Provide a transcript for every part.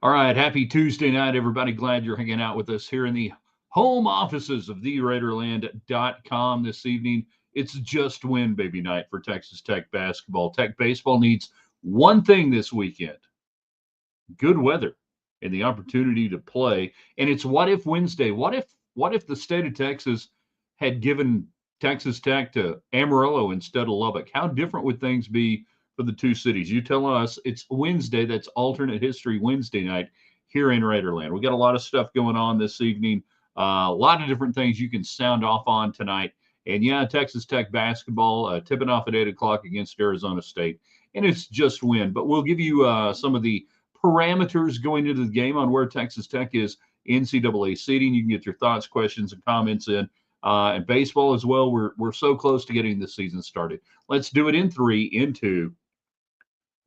All right, happy Tuesday night, everybody. Glad you're hanging out with us here in the home offices of theraiderland.com this evening. It's just win, baby night for Texas Tech basketball. Tech baseball needs one thing this weekend: good weather and the opportunity to play. And it's what if Wednesday? What if the state of Texas had given Texas Tech to Amarillo instead of Lubbock? How different would things be for the two cities? You tell us. It's Wednesday. That's alternate history Wednesday night here in Raiderland. We got a lot of stuff going on this evening. A lot of different things you can sound off on tonight. And yeah, Texas Tech basketball tipping off at 8 o'clock against Arizona State. And it's just win. But we'll give you some of the parameters going into the game on where Texas Tech is NCAA seeding. You can get your thoughts, questions, and comments in. And baseball as well. We're so close to getting this season started. Let's do it in 3, in 2.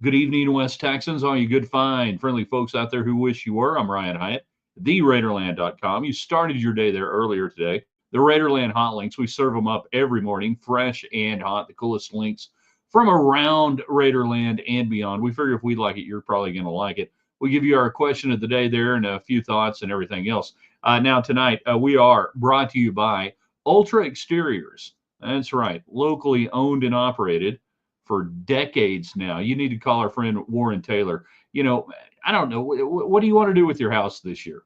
Good evening, West Texans. All you good, fine, friendly folks out there who wish you were. I'm Ryan Hyatt, theraiderland.com. You started your day there earlier today. The Raiderland hot links, we serve them up every morning, fresh and hot, the coolest links from around Raiderland and beyond. We figure if we like it, you're probably going to like it. We give you our question of the day there and a few thoughts and everything else. Now, tonight, we are brought to you by Ultra Exteriors. That's right, locally owned and operated for decades now. You need to call our friend Warren Taylor. I don't know. What do you want to do with your house this year?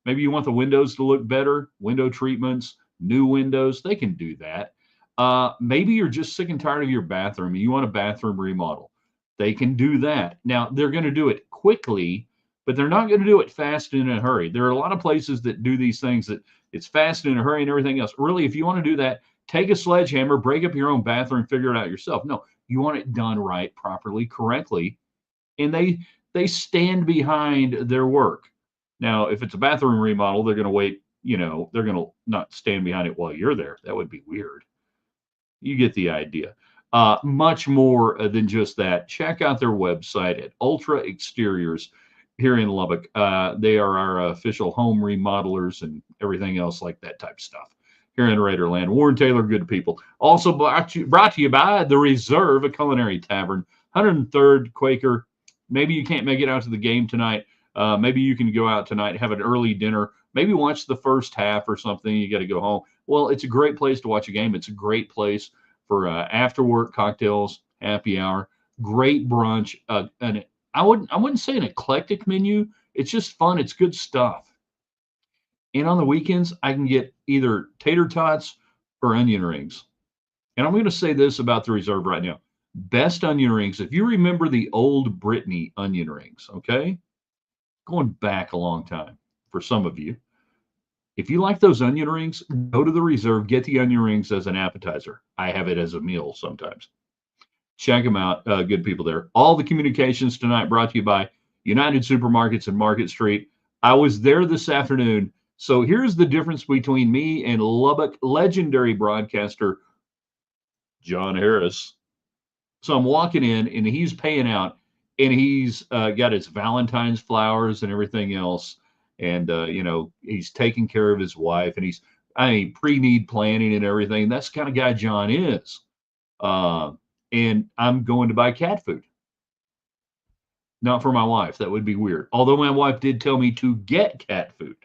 Maybe you want the windows to look better, window treatments, new windows. They can do that. Maybe you're just sick and tired of your bathroom and you want a bathroom remodel. They can do that. Now, they're going to do it quickly, but they're not going to do it fast and in a hurry. There are a lot of places that do these things that it's fast and in a hurry and everything else. Really, if you want to do that, take a sledgehammer, break up your own bathroom, figure it out yourself. No, you want it done right, properly, correctly, and they stand behind their work. Now, if it's a bathroom remodel, they're going to wait. They're going to not stand behind it while you're there. That would be weird. You get the idea. Much more than just that. Check out their website at Ultra Exteriors here in Lubbock. They are our official home remodelers and everything else like that type of stuff here in Raiderland. Warren Taylor, good people. Also brought to you by The Reserve, a culinary tavern, 103rd Quaker. Maybe you can't make it out to the game tonight. Maybe you can go out tonight, have an early dinner, maybe watch the first half or something. You got to go home. Well, it's a great place to watch a game. It's a great place for after work cocktails, happy hour, great brunch. And I wouldn't say an eclectic menu. It's just fun. It's good stuff. And on the weekends, I can get either tater tots or onion rings. And I'm going to say this about the Reserve right now. Best onion rings, if you remember the old Brittany onion rings, okay? Going back a long time for some of you. If you like those onion rings, go to the Reserve, get the onion rings as an appetizer. I have it as a meal sometimes. Check them out, good people there. All the communications tonight brought to you by United Supermarkets and Market Street. I was there this afternoon. So here's the difference between me and Lubbock legendary broadcaster John Harris. So I'm walking in and he's paying out and he's got his Valentine's flowers and everything else. And, he's taking care of his wife and pre-need planning and everything. That's the kind of guy John is. And I'm going to buy cat food. Not for my wife. That would be weird. Although my wife did tell me to get cat food.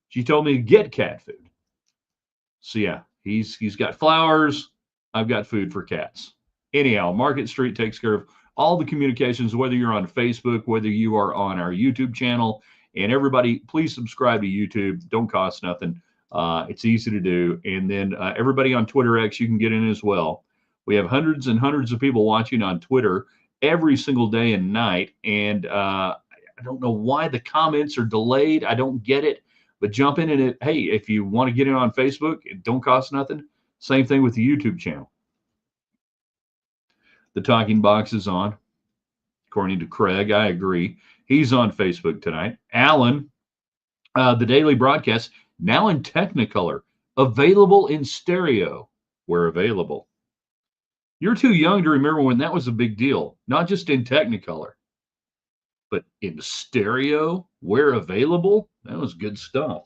She told me to get cat food. So yeah, he's got flowers. I've got food for cats. Anyhow, Market Street takes care of all the communications, whether you're on Facebook, whether you are on our YouTube channel. And everybody, please subscribe to YouTube. Don't cost nothing. It's easy to do. And then everybody on Twitter X, you can get in as well. We have hundreds and hundreds of people watching on Twitter every single day and night. And I don't know why the comments are delayed. I don't get it. But jump in and hey, if you want to get in on Facebook, it don't cost nothing. Same thing with the YouTube channel. The talking box is on. According to Craig, I agree. He's on Facebook tonight. Alan, the daily broadcast, now in Technicolor, available in stereo where available. You're too young to remember when that was a big deal, not just in Technicolor, but in stereo where available. That was good stuff.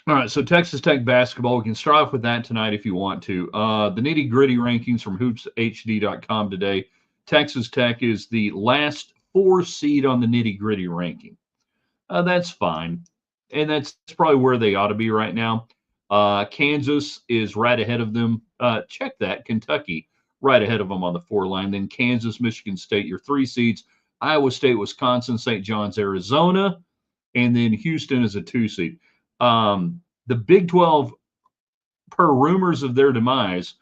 All right, so Texas Tech basketball, we can start off with that tonight if you want to. The nitty-gritty rankings from hoopshd.com today. Texas Tech is the last 4 seed on the nitty-gritty ranking. That's fine. And that's probably where they ought to be right now. Kansas is right ahead of them. Check that. Kentucky right ahead of them on the 4 line. Then Kansas, Michigan State, your 3 seeds. Iowa State, Wisconsin, St. John's, Arizona, and then Houston is a 2 seed. The Big 12, per rumors of their demise,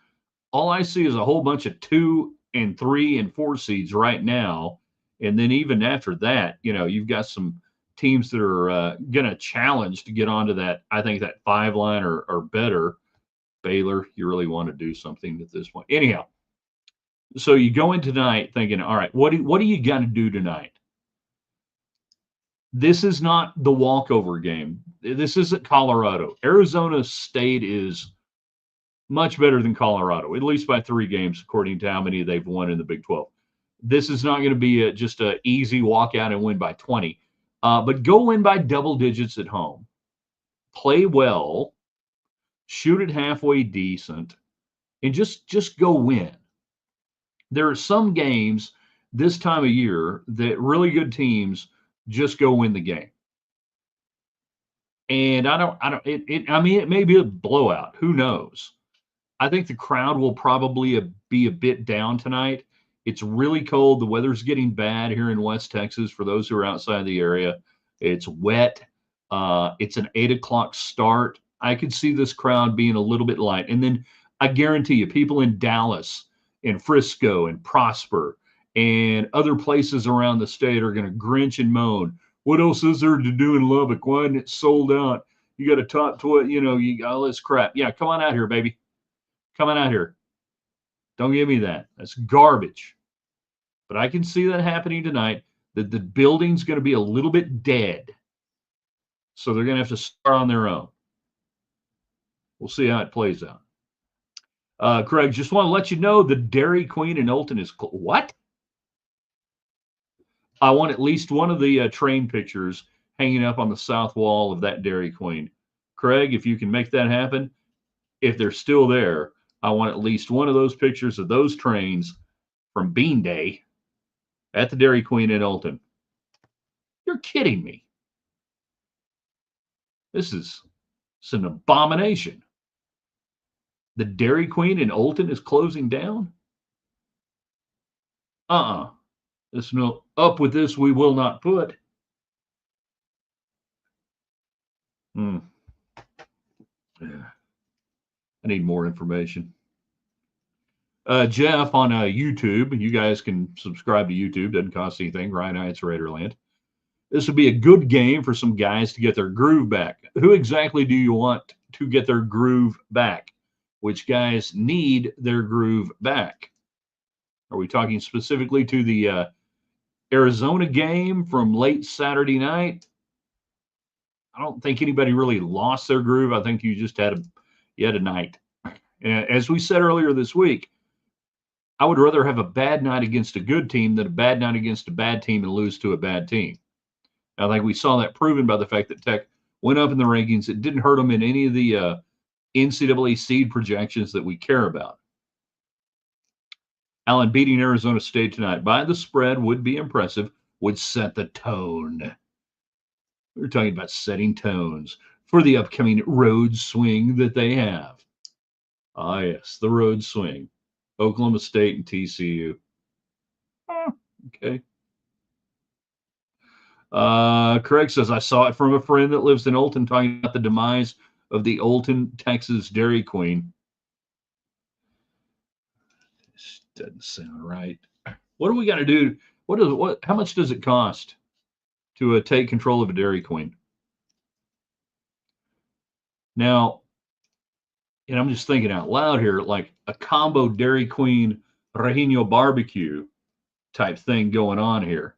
all I see is a whole bunch of 2 and 3 and 4 seeds right now. And then even after that, you've got some teams that are going to challenge to get onto that, I think, that 5 line or better. Baylor, you really want to do something at this point. Anyhow, so you go in tonight thinking, all right, what do you got to do tonight? This is not the walkover game. This isn't Colorado. Arizona State is much better than Colorado, at least by 3 games, according to how many they've won in the Big 12. This is not going to be just an easy walkout and win by 20. But go win by double digits at home. Play well, shoot it halfway decent, and just go win. There are some games this time of year that really good teams just go win the game. And it may be a blowout. Who knows? I think the crowd will probably be a bit down tonight. It's really cold. The weather's getting bad here in West Texas for those who are outside the area. It's wet. It's an 8 o'clock start. I could see this crowd being a little bit light. And then I guarantee you, people in Dallas and Frisco and Prosper and other places around the state are going to grinch and moan. What else is there to do in Lubbock? Why isn't it sold out? You got a top 12, you got all this crap. Yeah, come on out here, baby. Come on out here. Don't give me that. That's garbage. But I can see that happening tonight, that the building's going to be a little bit dead. So they're going to have to start on their own. We'll see how it plays out. Craig, just want to let you know the Dairy Queen in Olton is what? I want at least one of the train pictures hanging up on the south wall of that Dairy Queen. Craig, if you can make that happen, if they're still there, I want at least one of those pictures of those trains from Bean Day at the Dairy Queen in Olton. You're kidding me. It's an abomination. The Dairy Queen in Olton is closing down? There's no up with this we will not put. Yeah. I need more information. Jeff on YouTube, you guys can subscribe to YouTube. Doesn't cost anything. Ryan Heights, Raiderland. This would be a good game for some guys to get their groove back. Who exactly do you want to get their groove back? Which guys need their groove back? Are we talking specifically to the Arizona game from late Saturday night? I don't think anybody really lost their groove. I think you just had a night. And as we said earlier this week, I would rather have a bad night against a good team than a bad night against a bad team and lose to a bad team. I think we saw that proven by the fact that Tech went up in the rankings. It didn't hurt them in any of the NCAA seed projections that we care about. Allen, beating Arizona State tonight by the spread would be impressive, would set the tone. We're talking about setting tones for the upcoming road swing that they have. Ah, yes, the road swing. Oklahoma State and TCU. Okay. Craig says, I saw it from a friend that lives in Olton talking about the demise of the Olton, Texas Dairy Queen. This doesn't sound right. What do we got to do? How much does it cost to take control of a Dairy Queen? Now, and I'm just thinking out loud here, like a combo Dairy Queen Rajino barbecue type thing going on here.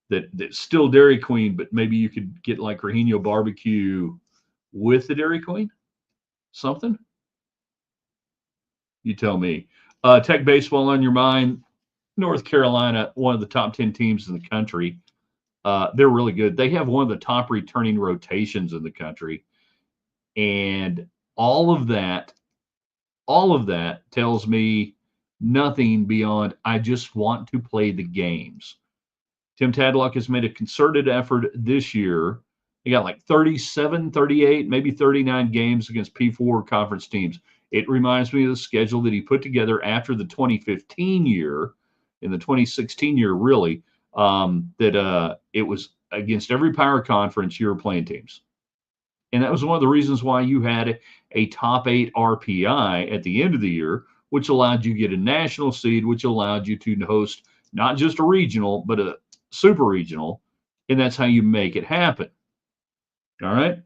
That's still Dairy Queen, but maybe you could get like Rajino barbecue with the Dairy Queen? Something? You tell me. Tech baseball on your mind. North Carolina, one of the top 10 teams in the country. They're really good. They have one of the top returning rotations in the country. And all of that tells me nothing beyond, I just want to play the games. Tim Tadlock has made a concerted effort this year. He got like 37, 38, maybe 39 games against P4 conference teams. It reminds me of the schedule that he put together after the 2015 year, in the 2016 year, really, that it was against every power conference you were playing teams. And that was one of the reasons why you had a top 8 RPI at the end of the year, which allowed you to get a national seed, which allowed you to host not just a regional, but a super regional. And that's how you make it happen. All right.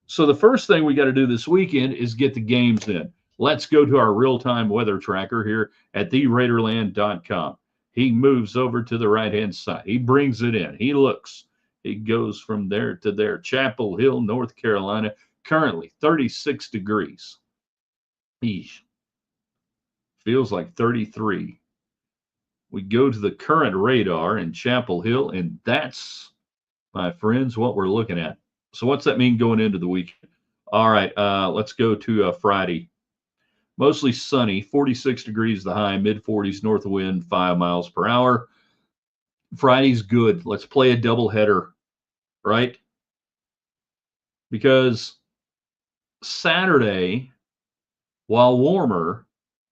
So the first thing we got to do this weekend is get the games in. Let's go to our real-time weather tracker here at theraiderland.com. He moves over to the right-hand side. He brings it in. He looks. He goes from there to there. Chapel Hill, North Carolina, currently 36 degrees. Eesh. Feels like 33. We go to the current radar in Chapel Hill, and that's, my friends, what we're looking at. So what's that mean going into the weekend? All right, let's go to Friday. Mostly sunny, 46 degrees the high, mid-40s north wind, 5 miles per hour. Friday's good. Let's play a doubleheader, right? Because Saturday, while warmer,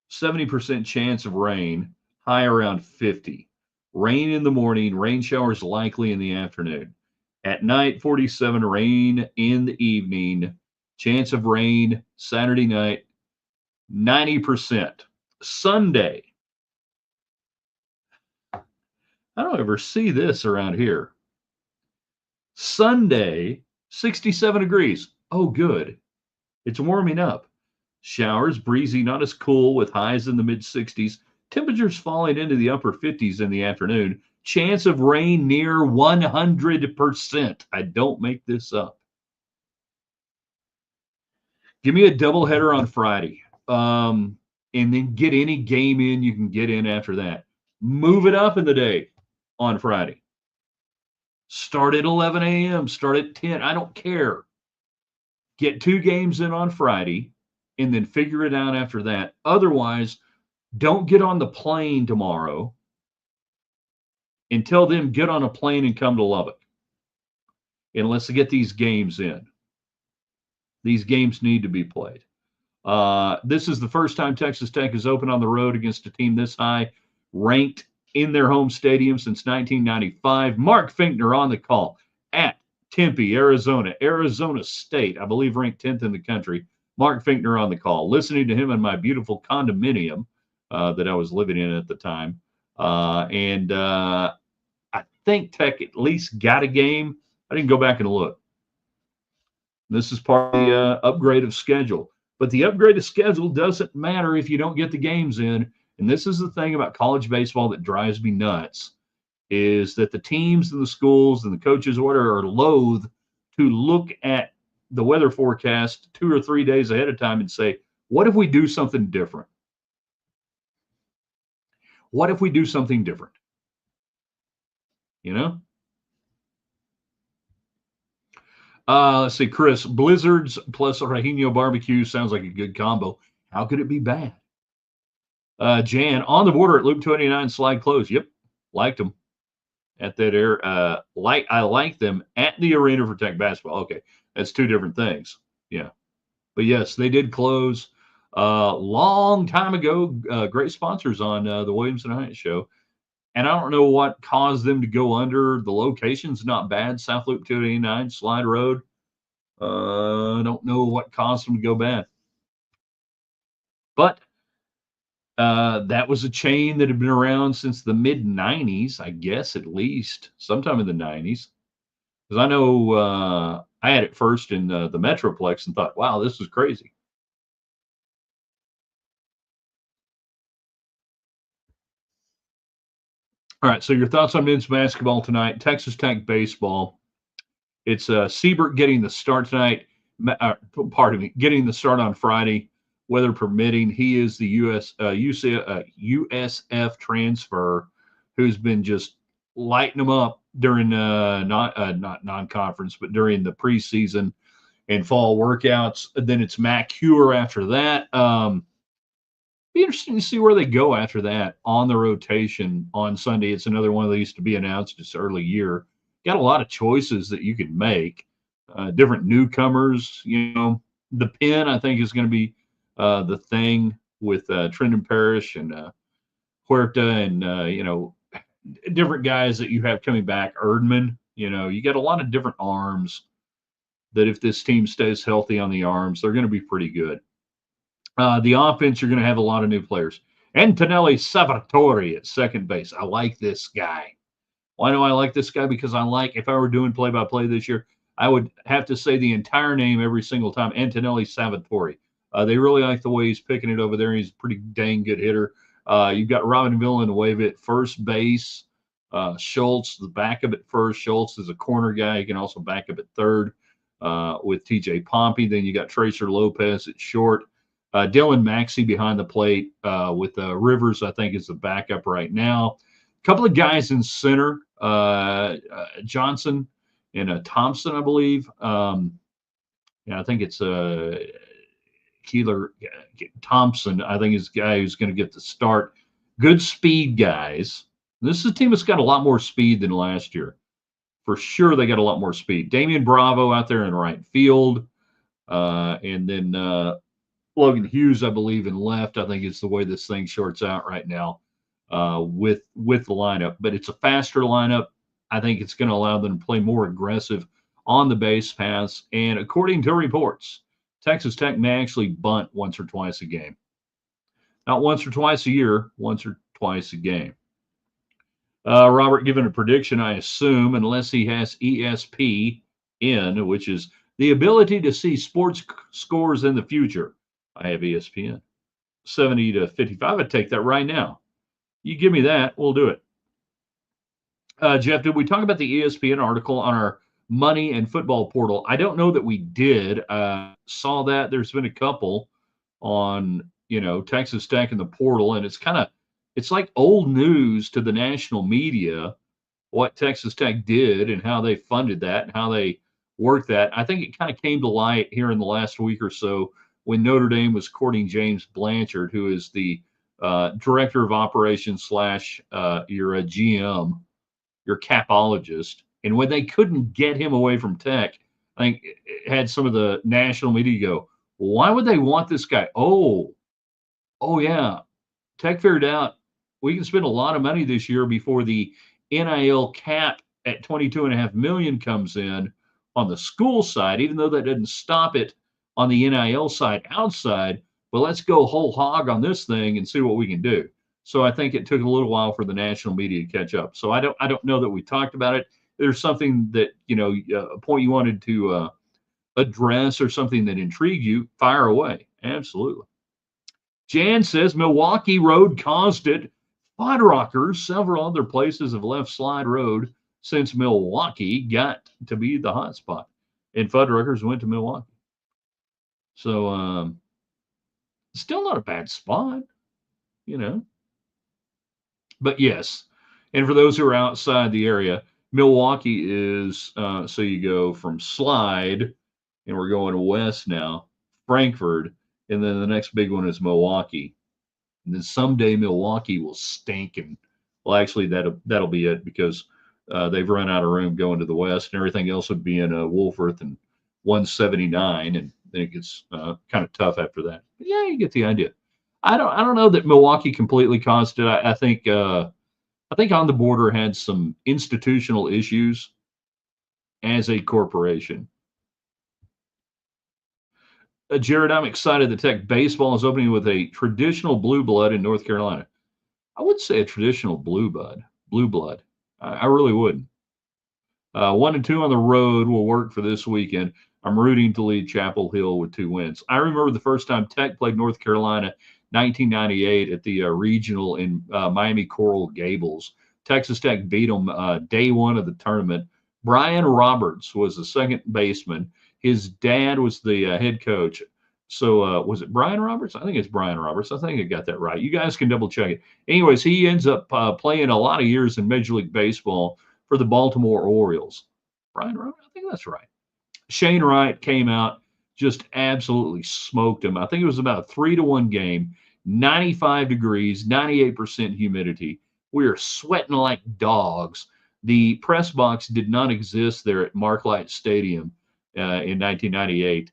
70% chance of rain, high around 50. Rain in the morning, rain showers likely in the afternoon. At night, 47, rain in the evening. Chance of rain Saturday night, 90%. Sunday, I don't ever see this around here. Sunday, 67 degrees. Oh, good. It's warming up. Showers, breezy, not as cool, with highs in the mid 60s. Temperatures falling into the upper 50s in the afternoon. Chance of rain near 100%. I don't make this up. Give me a doubleheader on Friday. And then get any game in you can get in after that. Move it up in the day on Friday. Start at 11 a.m., start at 10. I don't care. Get 2 games in on Friday and then figure it out after that. Otherwise, don't get on the plane tomorrow and tell them get on a plane and come to Lubbock. And let's get these games in. These games need to be played. This is the first time Texas Tech has opened on the road against a team this high, ranked in their home stadium since 1995. Mark Finkner on the call at Tempe, Arizona. Arizona State, I believe, ranked 10th in the country. Mark Finkner on the call. Listening to him in my beautiful condominium that I was living in at the time. I think Tech at least got a game. I didn't go back and look. This is part of the upgrade of schedule. But the upgrade of schedule doesn't matter if you don't get the games in. And this is the thing about college baseball that drives me nuts, is that the teams and the schools and the coaches are loath to look at the weather forecast 2 or 3 days ahead of time and say, what if we do something different? What if we do something different? You know? Let's see, Chris, blizzards plus Rajino barbecue sounds like a good combo. How could it be bad? Jan, on the border at Loop 29, slide close. Yep, liked them at that air. I like them at the arena for Tech basketball. Okay, that's 2 different things. Yeah, but yes, they did close long time ago. Great sponsors on the Williams and Hyatt show. And I don't know what caused them to go under. The location's not bad. South Loop 289, Slide Road. I don't know what caused them to go bad. But that was a chain that had been around since the mid 90s, I guess, at least sometime in the 90s. Because I know I had it first in the Metroplex and thought, wow, this is crazy. All right, so your thoughts on men's basketball tonight, Texas Tech baseball. It's Siebert getting the start tonight. Pardon me, getting the start on Friday, weather permitting. He is the USF transfer who's been just lighting them up during not non-conference, but during the preseason and fall workouts. And then it's Mac Hewer after that. Be interesting to see where they go after that on the rotation on Sunday. It's another one of these to be announced. It's early year. Got a lot of choices that you can make. Different newcomers. The pin I think is going to be the thing with Trendon Parrish and Huerta and different guys that you have coming back. Erdman. You got a lot of different arms that if this team stays healthy on the arms, they're going to be pretty good. The offense, you're going to have a lot of new players. Antonelli Salvatore at second base. I like this guy. Why do I like this guy? Because if I were doing play-by-play this year, I would have to say the entire name every single time, Antonelli Salvatore. They really like the way he's picking it over there. He's a pretty dang good hitter. You've got Robin Villanueva at first base. Schultz, the backup at first. Schultz is a corner guy. He can also back up at third with TJ Pompey. Then you got Tracer Lopez at short. Dylan Maxey behind the plate with Rivers, I think, is the backup right now. A couple of guys in center, Johnson and Thompson, I believe. I think it's Keeler Thompson, I think, is the guy who's going to get the start. Good speed guys. This is a team that's got a lot more speed than last year. For sure, they got a lot more speed. Damian Bravo out there in right field. And then Logan Hughes, I believe, in left. I think it's the way this thing shorts out right now with the lineup. But it's a faster lineup. I think it's going to allow them to play more aggressive on the base paths. And according to reports, Texas Tech may actually bunt once or twice a game. Not once or twice a year, once or twice a game. Robert giving a prediction, I assume, unless he has ESPN, which is the ability to see sports scores in the future. I have ESPN. 70 to 55. I'd take that right now. You give me that, we'll do it. Jeff, did we talk about the ESPN article on our money and football portal? I don't know that we did. Saw that. There's been a couple on, Texas Tech and the portal, and it's like old news to the national media what Texas Tech did and how they funded that and how they worked that. I think it kind of came to light here in the last week or so when Notre Dame was courting James Blanchard, who is the director of operations / your GM, your capologist. And when they couldn't get him away from Tech, I think it had some of the national media go, well, why would they want this guy? Oh, yeah. Tech figured out we can spend a lot of money this year before the NIL cap at $22.5 million comes in on the school side, even though that didn't stop it on the NIL side outside. But let's go whole hog on this thing and see what we can do. So I think it took a little while for the national media to catch up. So I don't know that we talked about it. There's something that, a point you wanted to address or something that intrigued you, fire away. Absolutely. Jan says Milwaukee Road caused it. Fuddruckers, several other places have left Slide Road since Milwaukee got to be the hot spot. And Fuddruckers went to Milwaukee. So still not a bad spot, But yes, and for those who are outside the area, Milwaukee is, so you go from Slide, and we're going west now, Frankfort, and then the next big one is Milwaukee. And then someday Milwaukee will stink, and well, actually that'll be it because they've run out of room going to the west, and everything else would be in Wolford and 179, and then it gets kind of tough after that. But yeah, you get the idea. I don't know that Milwaukee completely caused it. I think On the Border had some institutional issues as a corporation. Jared, I'm excited that Tech baseball is opening with a traditional blue blood in North Carolina. I would say a traditional blue blood. I really wouldn't. 1 and 2 on the road will work for this weekend. I'm rooting to lead Chapel Hill with 2 wins. I remember the first time Tech played North Carolina, 1998, at the regional in Miami Coral Gables. Texas Tech beat them day 1 of the tournament. Brian Roberts was the second baseman. His dad was the head coach. So was it Brian Roberts? I think it's Brian Roberts. I think I got that right. You guys can double check it. Anyways, he ends up playing a lot of years in Major League Baseball for the Baltimore Orioles. Brian Roberts? I think that's right. Shane Wright came out, just absolutely smoked him. I think it was about a 3-1 game. 95 degrees, 98% humidity. We are sweating like dogs. The press box did not exist there at Marklight Stadium in 1998.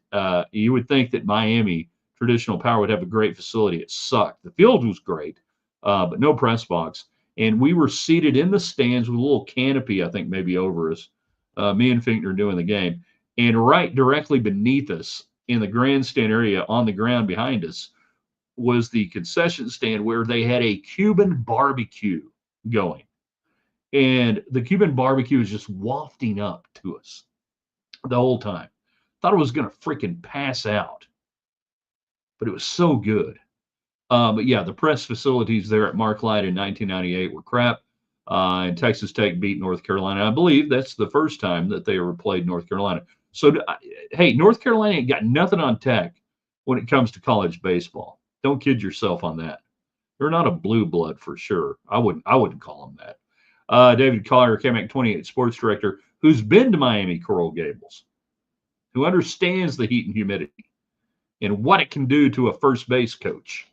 You would think that Miami Traditional Power would have a great facility. It sucked. The field was great, but no press box. And we were seated in the stands with a little canopy, I think, maybe over us. Me and Finkner doing the game. And right directly beneath us in the grandstand area on the ground behind us was the concession stand where they had a Cuban barbecue going. And the Cuban barbecue was just wafting up to us the whole time. Thought I was going to freaking pass out, but it was so good. But yeah, the press facilities there at Marklight in 1998 were crap. And Texas Tech beat North Carolina. I believe that's the first time that they ever played North Carolina. So, hey, North Carolina ain't got nothing on Tech when it comes to college baseball. Don't kid yourself on that. They're not a blue blood for sure. I wouldn't call them that. David Collier, KMAC 28 sports director, who's been to Miami Coral Gables, who understands the heat and humidity and what it can do to a first base coach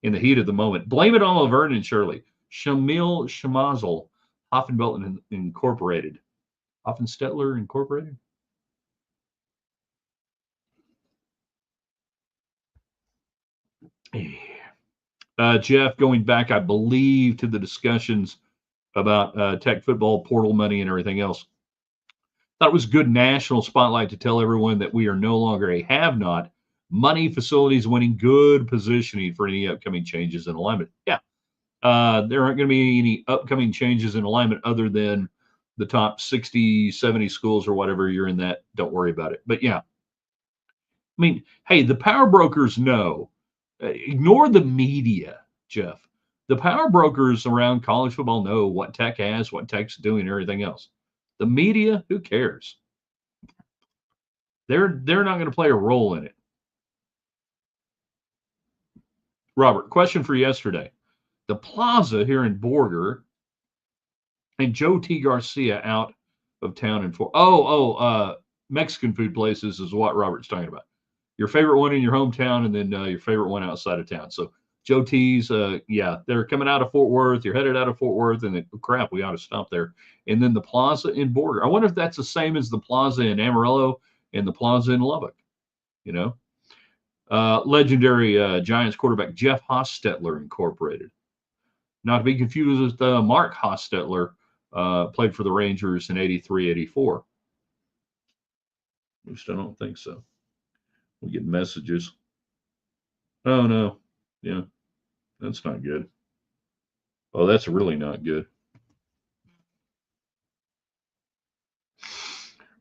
in the heat of the moment. Blame it on Laverne and Shirley. Shamil Shamazel, Hoffenbelton Incorporated. Hoffenstetler Incorporated? Jeff, going back, I believe, to the discussions about Tech football, portal money, and everything else. Thought it was a good national spotlight to tell everyone that we are no longer a have-not. Money, facilities, winning, good positioning for any upcoming changes in alignment. Yeah. There aren't going to be any upcoming changes in alignment other than the top 60, 70 schools or whatever you're in that. Don't worry about it. But yeah, I mean, hey, the power brokers know. Ignore the media, Jeff. The power brokers around college football know what Tech has, what Tech's doing, and everything else. The media, who cares? They're not going to play a role in it. Robert, question for yesterday. The Plaza here in Borger and Joe T. Garcia out of town in Mexican food places is what Robert's talking about. Your favorite one in your hometown and then your favorite one outside of town. So Joe T's, yeah, they're coming out of Fort Worth. You're headed out of Fort Worth and crap, we ought to stop there. And then the Plaza in Borger. I wonder if that's the same as the Plaza in Amarillo and the Plaza in Lubbock, you know? Legendary Giants quarterback Jeff Hostetler Incorporated. Not to be confused with Mark Hostetler, played for the Rangers in 83, 84. At least I don't think so. We get messages. Oh, no. Yeah, that's not good. Oh, that's really not good.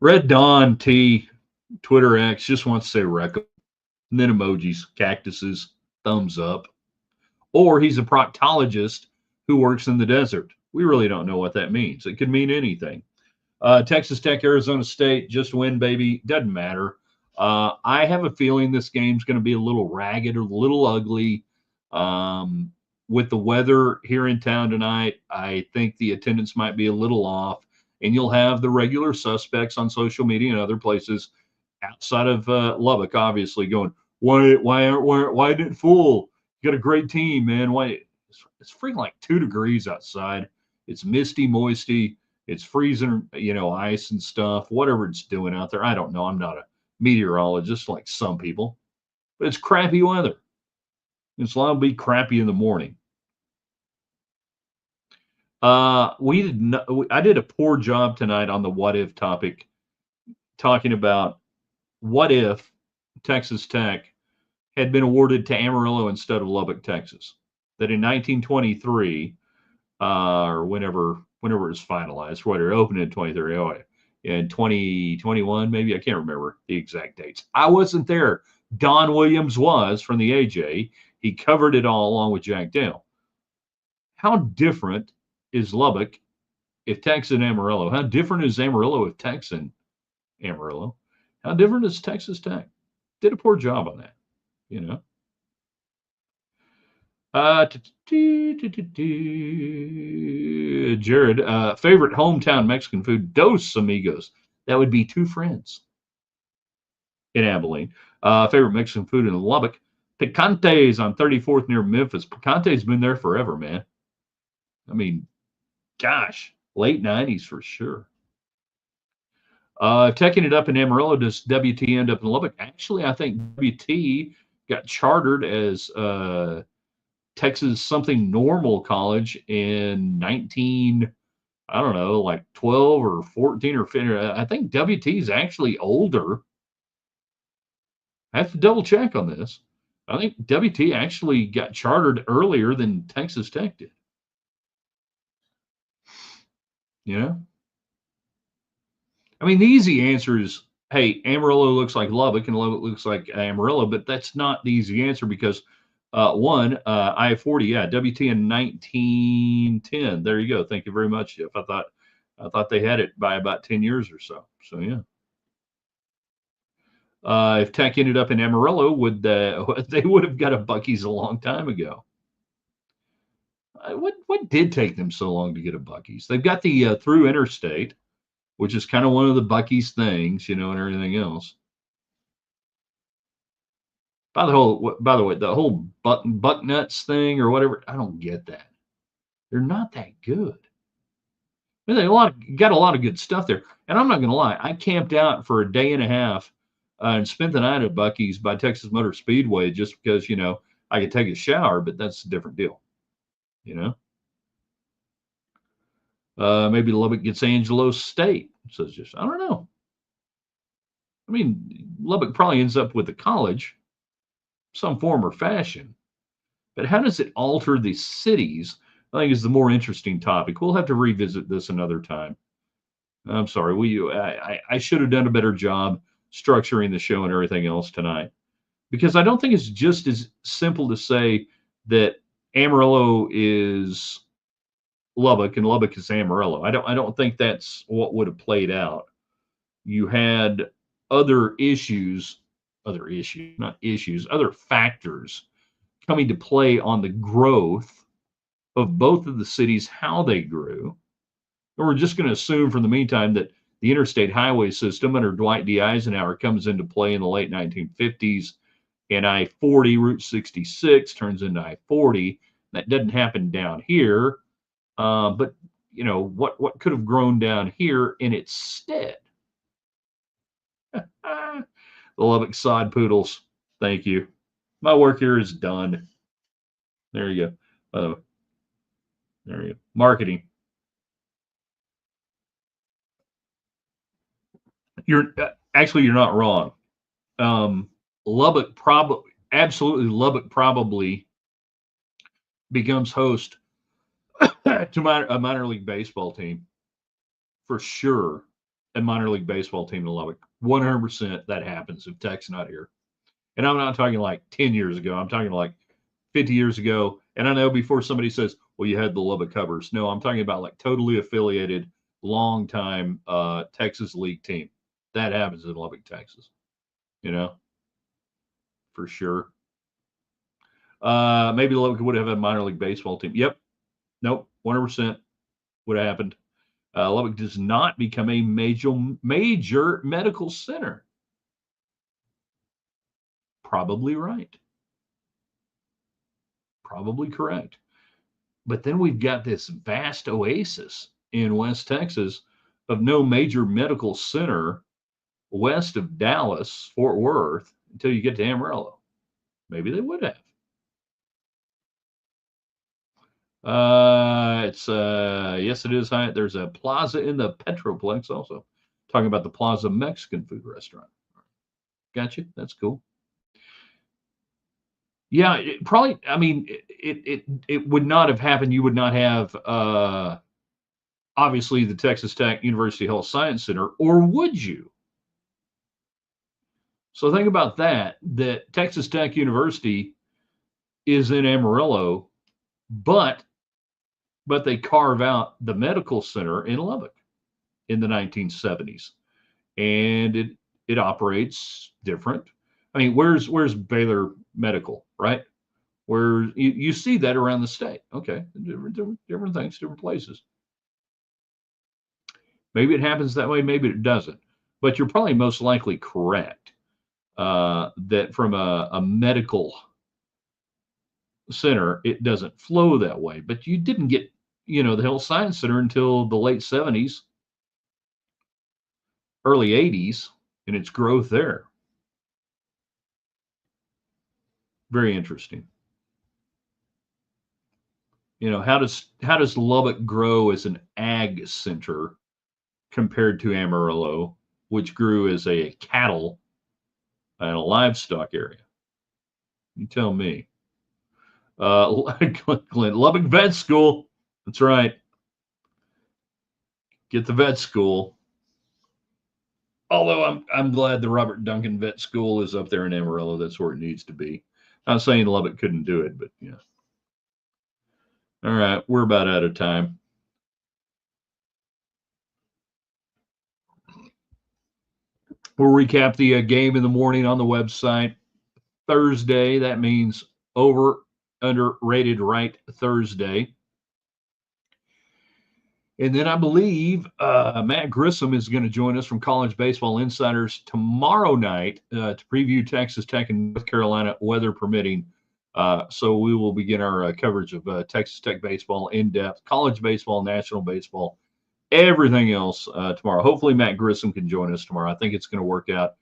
Red Dawn T, Twitter X, just wants to say wreck 'em. And then emojis, cactuses, thumbs up. Or he's a proctologist who works in the desert. We really don't know what that means. It could mean anything. Texas Tech, Arizona State, just win, baby. Doesn't matter. I have a feeling this game's going to be a little ragged or a little ugly. With the weather here in town tonight, I think the attendance might be a little off. And you'll have the regular suspects on social media and other places outside of Lubbock, obviously, going, why didn't it full? You got a great team, man. Why? It's freaking like 2 degrees outside. It's misty, moisty. It's freezing, ice and stuff, whatever it's doing out there. I don't know. I'm not a meteorologist like some people, but it's crappy weather. It's liable to be crappy in the morning. I did a poor job tonight on the what if topic, talking about what if Texas Tech had been awarded to Amarillo instead of Lubbock, Texas. That in 1923, or whenever it was finalized, whether it opened in 23, in 2021, maybe, I can't remember the exact dates. I wasn't there. Don Williams was from the AJ. He covered it all along with Jack Dale. How different is Lubbock if Tech's in Amarillo? How different is Amarillo if Tech's in Amarillo? How different is Texas Tech? Did a poor job on that, Jared, favorite hometown Mexican food, Dos Amigos. That would be 2 friends in Abilene. Favorite Mexican food in Lubbock, Picante's on 34th near Memphis. Picante's been there forever, man. I mean, gosh, late 90s for sure. Taking it up in Amarillo, does WT end up in Lubbock? Actually, I think WT got chartered as Texas something normal college in 19, I don't know, like 12 or 14 or 15. I think WT is actually older. I have to double check on this. I think WT actually got chartered earlier than Texas Tech did. You know, I mean, the easy answer is, hey, Amarillo looks like Lubbock and Lubbock looks like Amarillo, but that's not the easy answer because one, I-40, yeah, WT in 1910. There you go. Thank you very much, Jeff. I thought they had it by about 10 years or so. So yeah. If Tech ended up in Amarillo, would they would have got a Buc-ee's a long time ago? What did take them so long to get a Buc-ee's? They've got the through interstate, which is kind of one of the Buc-ee's things, and everything else. By the way, the whole buck nuts thing or whatever, I don't get that. They're not that good. I mean, they got a lot of good stuff there, and I'm not gonna lie. I camped out for a day and a half and spent the night at Buc-ee's by Texas Motor Speedway just because I could take a shower, but that's a different deal. You know, maybe Lubbock gets Angelo State. So it's just I don't know. I mean, Lubbock probably ends up with a college, some form or fashion. But how does it alter the cities? I think is the more interesting topic. We'll have to revisit this another time. I'm sorry. I should have done a better job structuring the show and everything else tonight because I don't think it's just as simple to say that Amarillo is Lubbock and Lubbock is Amarillo. I don't think that's what would have played out. You had other issues, not issues, other factors coming to play on the growth of both of the cities, how they grew. And we're just going to assume for the meantime that the interstate highway system under Dwight D. Eisenhower comes into play in the late 1950s, and I-40, Route 66 turns into I-40. That doesn't happen down here, but what could have grown down here in its stead? The Lubbock Sod Poodles. Thank you. My work here is done. There you go. There you go. Marketing. You're not wrong. Lubbock probably becomes host to a minor league baseball team for sure. A minor league baseball team in Lubbock, 100% that happens if Tech's not here. And I'm not talking like 10 years ago. I'm talking like 50 years ago. And I know before somebody says, well, you had the Lubbock Covers. No, I'm talking about like totally affiliated, long time Texas League team. That happens in Lubbock, Texas, for sure. Maybe Lubbock would have a minor league baseball team. Yep. Nope. 100% would have happened. Lubbock does not become a major medical center. Probably right. Probably correct. But then we've got this vast oasis in West Texas of no major medical center west of Dallas, Fort Worth, until you get to Amarillo. Maybe they would have. Yes, it is. There's a plaza in the Petroplex also. Talking about the Plaza Mexican food restaurant. Gotcha. That's cool. Yeah, probably. I mean, it would not have happened. You would not have obviously the Texas Tech University Health Science Center, or would you? So think about that. That Texas Tech University is in Amarillo, but they carve out the medical center in Lubbock in the 1970s, and it operates different. I mean, where's Baylor Medical, right? Where you see that around the state. Okay, different things, different places. Maybe it happens that way, maybe it doesn't. But you're probably most likely correct that from a medical Center, it doesn't flow that way. But you didn't get, the Health Science Center until the late 70s, early 80s, and its growth there. Very interesting. How does Lubbock grow as an ag center compared to Amarillo, which grew as a cattle and a livestock area? You tell me. Clint, Lubbock Vet School. That's right. Get the vet school. Although I'm glad the Robert Duncan Vet School is up there in Amarillo. That's where it needs to be. Not saying Lubbock couldn't do it, but yeah. All right, we're about out of time. We'll recap the game in the morning on the website. Thursday, that means over, under, rated right Thursday. And then I believe Matt Grissom is going to join us from College Baseball Insiders tomorrow night to preview Texas Tech and North Carolina, weather permitting. So we will begin our coverage of Texas Tech baseball in depth, college baseball, national baseball, everything else tomorrow. Hopefully Matt Grissom can join us tomorrow. I think it's going to work out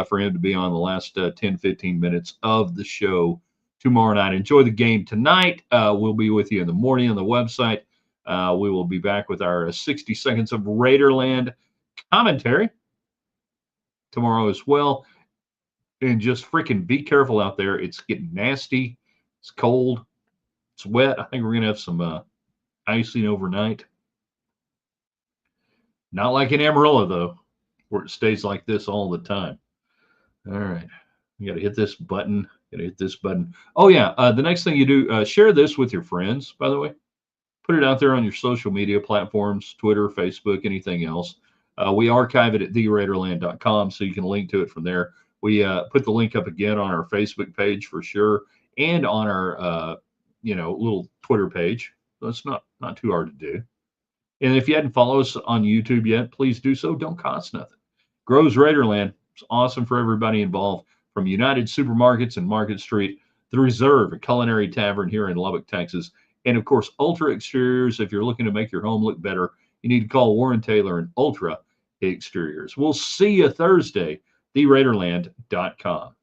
for him to be on the last 10, 15 minutes of the show tomorrow night. Enjoy the game tonight. We'll be with you in the morning on the website. We will be back with our 60 seconds of Raiderland commentary tomorrow as well. And just freaking be careful out there. It's getting nasty. It's cold. It's wet. I think we're going to have some icing overnight. Not like in Amarillo, though, where it stays like this all the time. All right. You got to hit this button. Oh, yeah. The next thing you do, share this with your friends, by the way. Put it out there on your social media platforms, Twitter, Facebook, anything else. We archive it at theraiderland.com, so you can link to it from there. We put the link up again on our Facebook page for sure, and on our little Twitter page. So it's not too hard to do. And if you hadn't followed us on YouTube yet, please do so. Don't cost nothing. Grows Raiderland. It's awesome for everybody involved. From United Supermarkets and Market Street, The Reserve, a culinary tavern here in Lubbock, Texas. And of course, Ultra Exteriors. If you're looking to make your home look better, you need to call Warren Taylor and Ultra Exteriors. We'll see you Thursday, theraiderland.com.